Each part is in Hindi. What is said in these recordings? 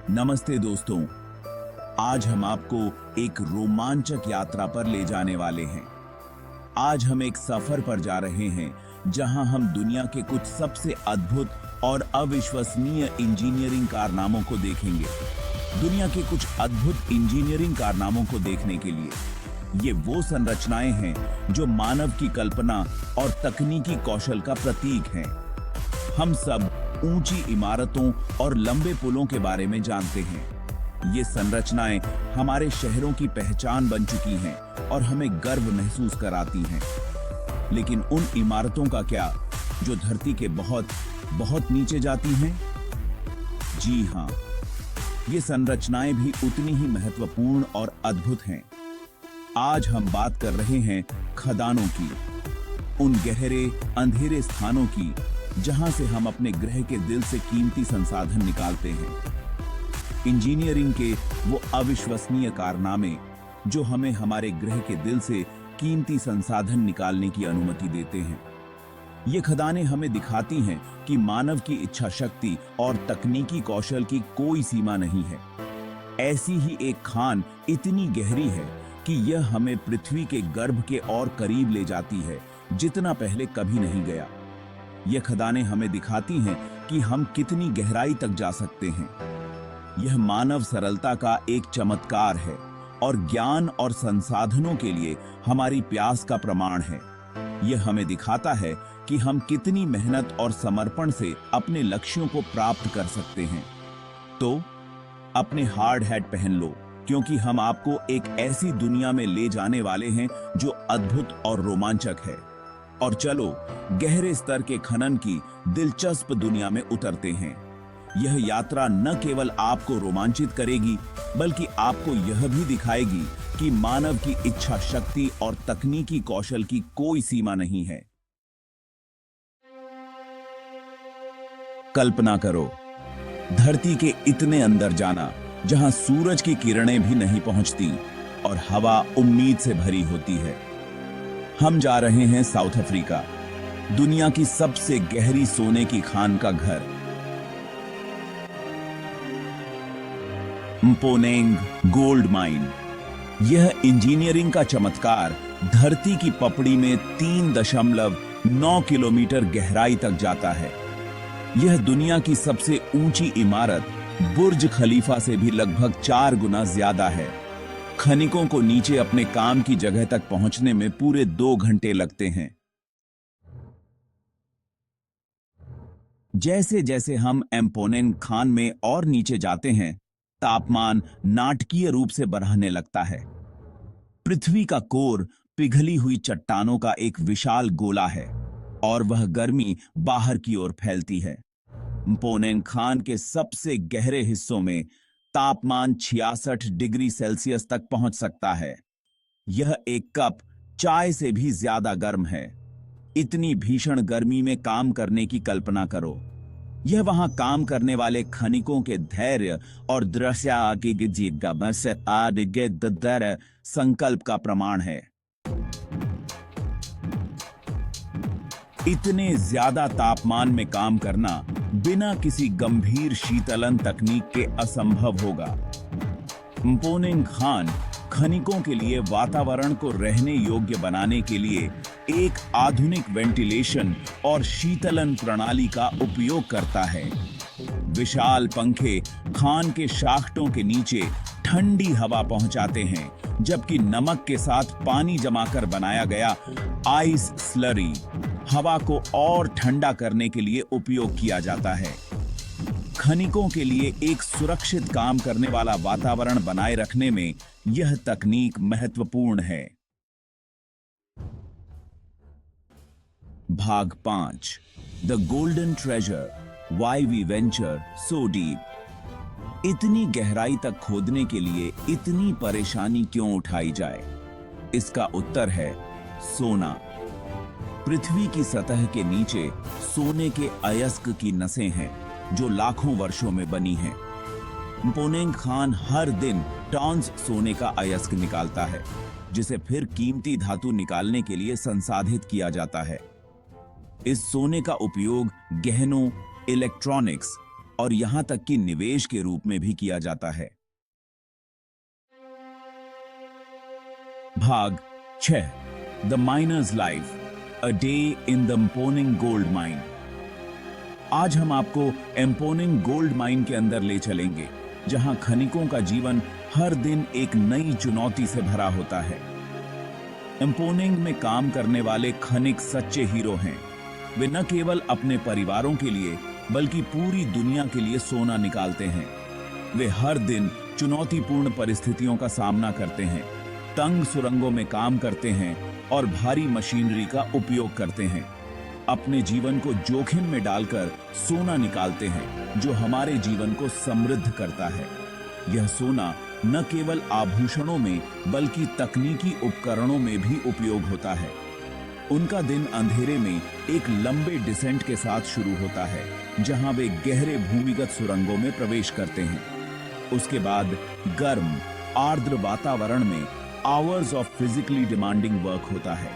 नमस्ते दोस्तों। आज हम आपको एक रोमांचक यात्रा पर ले जाने वाले हैं। आज हम एक सफर पर जा रहे हैं जहां हम दुनिया के कुछ सबसे अद्भुत और अविश्वसनीय इंजीनियरिंग कारनामों को देखेंगे। दुनिया के कुछ अद्भुत इंजीनियरिंग कारनामों को देखने के लिए ये वो संरचनाएं हैं जो मानव की कल्पना और तकनीकी कौशल का प्रतीक हैं। हम सब ऊंची इमारतों और लंबे पुलों के बारे में जानते हैं। ये संरचनाएं हमारे शहरों की पहचान बन चुकी हैं और हमें गर्व महसूस कराती हैं। लेकिन उन इमारतों का क्या जो धरती के बहुत बहुत नीचे जाती हैं? जी हां, ये संरचनाएं भी उतनी ही महत्वपूर्ण और अद्भुत हैं। आज हम बात कर रहे हैं खदानों की, उन गहरे अंधेरे स्थानों की जहां से हम अपने ग्रह के दिल से कीमती संसाधन निकालते हैं। इंजीनियरिंग के वो अविश्वसनीय कारनामे जो हमें हमारे ग्रह के दिल से कीमती संसाधन निकालने की अनुमति देते हैं। ये खदानें हमें दिखाती हैं कि मानव की इच्छा शक्ति और तकनीकी कौशल की कोई सीमा नहीं है। ऐसी ही एक खान इतनी गहरी है कि यह हमें पृथ्वी के गर्भ के और करीब ले जाती है जितना पहले कभी नहीं गया। यह खदानें हमें दिखाती हैं कि हम कितनी गहराई तक जा सकते हैं। यह मानव सरलता का एक चमत्कार है और ज्ञान और संसाधनों के लिए हमारी प्यास का प्रमाण है। यह हमें दिखाता है कि हम कितनी मेहनत और समर्पण से अपने लक्ष्यों को प्राप्त कर सकते हैं। तो अपने हार्ड हैट पहन लो, क्योंकि हम आपको एक ऐसी दुनिया में ले जाने वाले हैं जो अद्भुत और रोमांचक है। और चलो गहरे स्तर के खनन की दिलचस्प दुनिया में उतरते हैं। यह यात्रा न केवल आपको रोमांचित करेगी, बल्कि आपको यह भी दिखाएगी कि मानव की इच्छा शक्ति और तकनीकी कौशल की कोई सीमा नहीं है। कल्पना करो, धरती के इतने अंदर जाना जहां सूरज की किरणें भी नहीं पहुंचती और हवा उम्मीद से भरी होती है। हम जा रहे हैं साउथ अफ्रीका, दुनिया की सबसे गहरी सोने की खान का घर, म्पोनेंग गोल्ड माइन। यह इंजीनियरिंग का चमत्कार धरती की पपड़ी में 3.9 किलोमीटर गहराई तक जाता है। यह दुनिया की सबसे ऊंची इमारत बुर्ज खलीफा से भी लगभग 4 गुना ज्यादा है। खनिकों को नीचे अपने काम की जगह तक पहुंचने में पूरे 2 घंटे लगते हैं। जैसे जैसे हम एम्पोनेन खान में और नीचे जाते हैं, तापमान नाटकीय रूप से बढ़ने लगता है। पृथ्वी का कोर पिघली हुई चट्टानों का एक विशाल गोला है और वह गर्मी बाहर की ओर फैलती है। एम्पोनेन खान के सबसे गहरे हिस्सों में तापमान 66 डिग्री सेल्सियस तक पहुंच सकता है। यह एक कप चाय से भी ज्यादा गर्म है। इतनी भीषण गर्मी में काम करने की कल्पना करो। यह वहां काम करने वाले खनिकों के धैर्य और संकल्प का प्रमाण है। इतने ज्यादा तापमान में काम करना बिना किसी गंभीर शीतलन तकनीक के असंभव होगा। म्पोनेंग खान खनिकों के लिए वातावरण को रहने योग्य बनाने के लिए एक आधुनिक वेंटिलेशन और शीतलन प्रणाली का उपयोग करता है। विशाल पंखे खान के शाफ्टों के नीचे ठंडी हवा पहुंचाते हैं, जबकि नमक के साथ पानी जमाकर बनाया गया आइस स्लरी हवा को और ठंडा करने के लिए उपयोग किया जाता है। खनिकों के लिए एक सुरक्षित काम करने वाला वातावरण बनाए रखने में यह तकनीक महत्वपूर्ण है। भाग 5, the golden treasure, why we venture so deep. इतनी गहराई तक खोदने के लिए इतनी परेशानी क्यों उठाई जाए? इसका उत्तर है सोना। पृथ्वी की सतह के नीचे सोने के अयस्क की नसें हैं जो लाखों वर्षों में बनी हैं। म्पोनेंग खान हर दिन टॉन्स सोने का अयस्क निकालता है, जिसे फिर कीमती धातु निकालने के लिए संसाधित किया जाता है। इस सोने का उपयोग गहनों, इलेक्ट्रॉनिक्स, और यहां तक कि निवेश के रूप में भी किया जाता है। भाग 6 the miners life, a day in the Mponeng gold mine. आज हम आपको एम्पोनिंग गोल्ड माइन के अंदर ले चलेंगे, जहां खनिकों का जीवन हर दिन एक नई चुनौती से भरा होता है। एम्पोनिंग में काम करने वाले खनिक सच्चे हीरो हैं। वे न केवल अपने परिवारों के लिए बल्कि पूरी दुनिया के लिए सोना निकालते हैं। वे हर दिन चुनौतीपूर्ण परिस्थितियों का सामना करते हैं, तंग सुरंगों में काम करते हैं और भारी मशीनरी का उपयोग करते हैं। अपने जीवन को जोखिम में डालकर सोना निकालते हैं, जो हमारे जीवन को समृद्ध करता है। यह सोना न केवल आभूषणों में बल्कि तकनीकी उपकरणों में भी उपयोग होता है। उनका दिन अंधेरे में एक लंबे डिसेंट के साथ शुरू होता है, जहां वे गहरे भूमिगत सुरंगों में प्रवेश करते हैं। उसके बाद गर्म आर्द्र वातावरण में hours of physically demanding work होता है।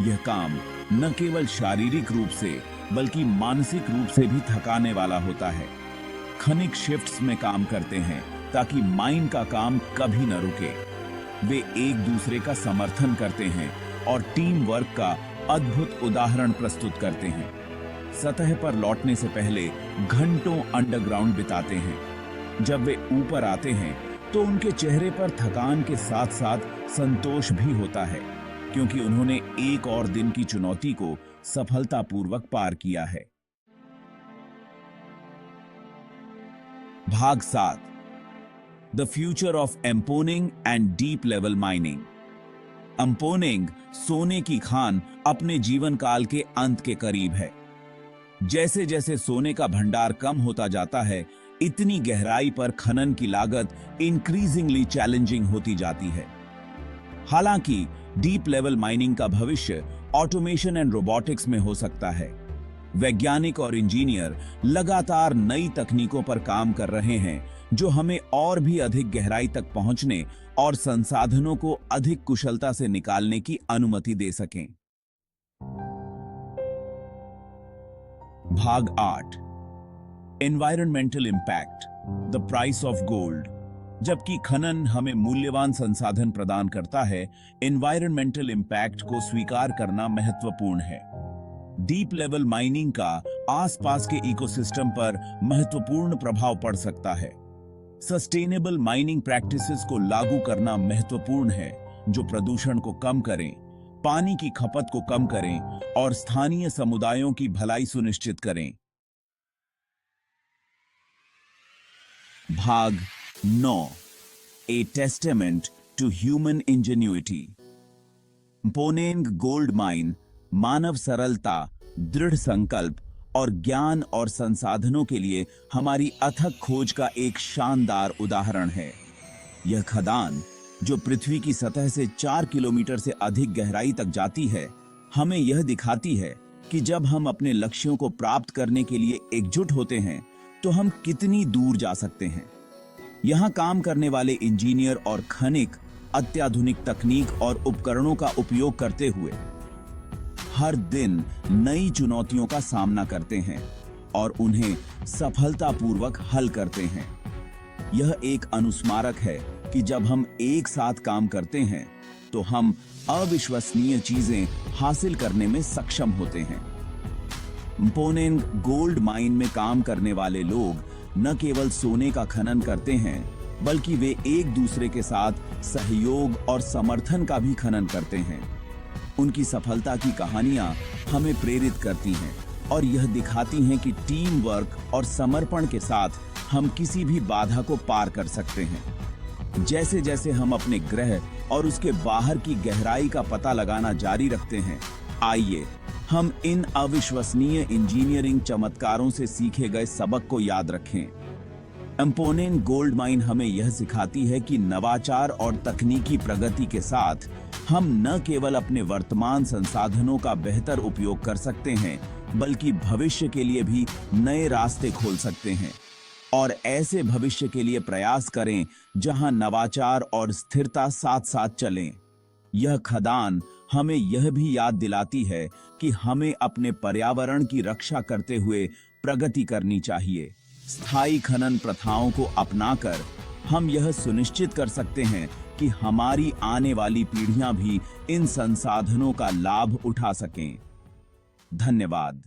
यह काम न केवल शारीरिक रूप से बल्कि मानसिक रूप से भी थकाने वाला होता है। खनिक शिफ्ट्स में काम करते हैं ताकि माइन का काम कभी न रुके। वे एक दूसरे का समर्थन करते हैं और टीम वर्क का अद्भुत उदाहरण प्रस्तुत करते हैं। सतह पर लौटने से पहले घंटों अंडरग्राउंड बिताते हैं। जब वे ऊपर आते हैं तो उनके चेहरे पर थकान के साथ साथ संतोष भी होता है, क्योंकि उन्होंने एक और दिन की चुनौती को सफलतापूर्वक पार किया है। भाग 7 the future of Mponeng and deep level mining. Mponeng सोने की खान अपने जीवन काल के अंत के करीब है। जैसे जैसे सोने का भंडार कम होता जाता है, इतनी गहराई पर खनन की लागत इंक्रीजिंगली चैलेंजिंग होती जाती है। हालांकि डीप लेवल माइनिंग का भविष्य ऑटोमेशन एंड रोबोटिक्स में हो सकता है। वैज्ञानिक और इंजीनियर लगातार नई तकनीकों पर काम कर रहे हैं, जो हमें और भी अधिक गहराई तक पहुंचने और संसाधनों को अधिक कुशलता से निकालने की अनुमति दे सकें। भाग 8 environmental impact, the price of gold. जबकि खनन हमें मूल्यवान संसाधन प्रदान करता है, एनवायरमेंटल इंपैक्ट को स्वीकार करना महत्वपूर्ण है। डीप लेवल माइनिंग का आसपास के इकोसिस्टम पर महत्वपूर्ण प्रभाव पड़ सकता है। सस्टेनेबल माइनिंग प्रैक्टिसेस को लागू करना महत्वपूर्ण है, जो प्रदूषण को कम करें, पानी की खपत को कम करें और स्थानीय समुदायों की भलाई सुनिश्चित करें। भाग 9 a testament to human ingenuity. Mponeng gold mine मानव सरलता, दृढ़ संकल्प और ज्ञान और संसाधनों के लिए हमारी अथक खोज का एक शानदार उदाहरण है। यह खदान, जो पृथ्वी की सतह से 4 किलोमीटर से अधिक गहराई तक जाती है, हमें यह दिखाती है कि जब हम अपने लक्ष्यों को प्राप्त करने के लिए एकजुट होते हैं, तो हम कितनी दूर जा सकते हैं। यहाँ काम करने वाले इंजीनियर और खनिक अत्याधुनिक तकनीक और उपकरणों का उपयोग करते हुए हर दिन नई चुनौतियों का सामना करते हैं और उन्हें सफलतापूर्वक हल करते हैं। यह एक अनुस्मारक है कि जब हम एक साथ काम करते हैं, तो हम अविश्वसनीय चीजें हासिल करने में सक्षम होते हैं। एम्पोनिंग गोल्ड माइन में काम करने वाले लोग न केवल सोने का खनन करते हैं, बल्कि वे एक दूसरे के साथ सहयोग और समर्थन का भी खनन करते हैं। उनकी सफलता की कहानियां हमें प्रेरित करती हैं और यह दिखाती हैं कि टीम वर्क और समर्पण के साथ हम किसी भी बाधा को पार कर सकते हैं। जैसे जैसे हम अपने ग्रह और उसके बाहर की गहराई का पता लगाना जारी रखते हैं, आइए हम इन अविश्वसनीय इंजीनियरिंग चमत्कारों से सीखे गए सबक को याद रखें। एम्पोनिंग गोल्ड माइन हमें यह सिखाती है कि नवाचार और तकनीकी प्रगति के साथ हम न केवल अपने वर्तमान संसाधनों का बेहतर उपयोग कर सकते हैं, बल्कि भविष्य के लिए भी नए रास्ते खोल सकते हैं। और ऐसे भविष्य के लिए प्रयास करें जहां नवाचार और स्थिरता साथ साथ चलें। यह खदान हमें यह भी याद दिलाती है कि हमें अपने पर्यावरण की रक्षा करते हुए प्रगति करनी चाहिए, स्थायी खनन प्रथाओं को अपनाकर हम यह सुनिश्चित कर सकते हैं कि हमारी आने वाली पीढ़ियां भी इन संसाधनों का लाभ उठा सकें। धन्यवाद।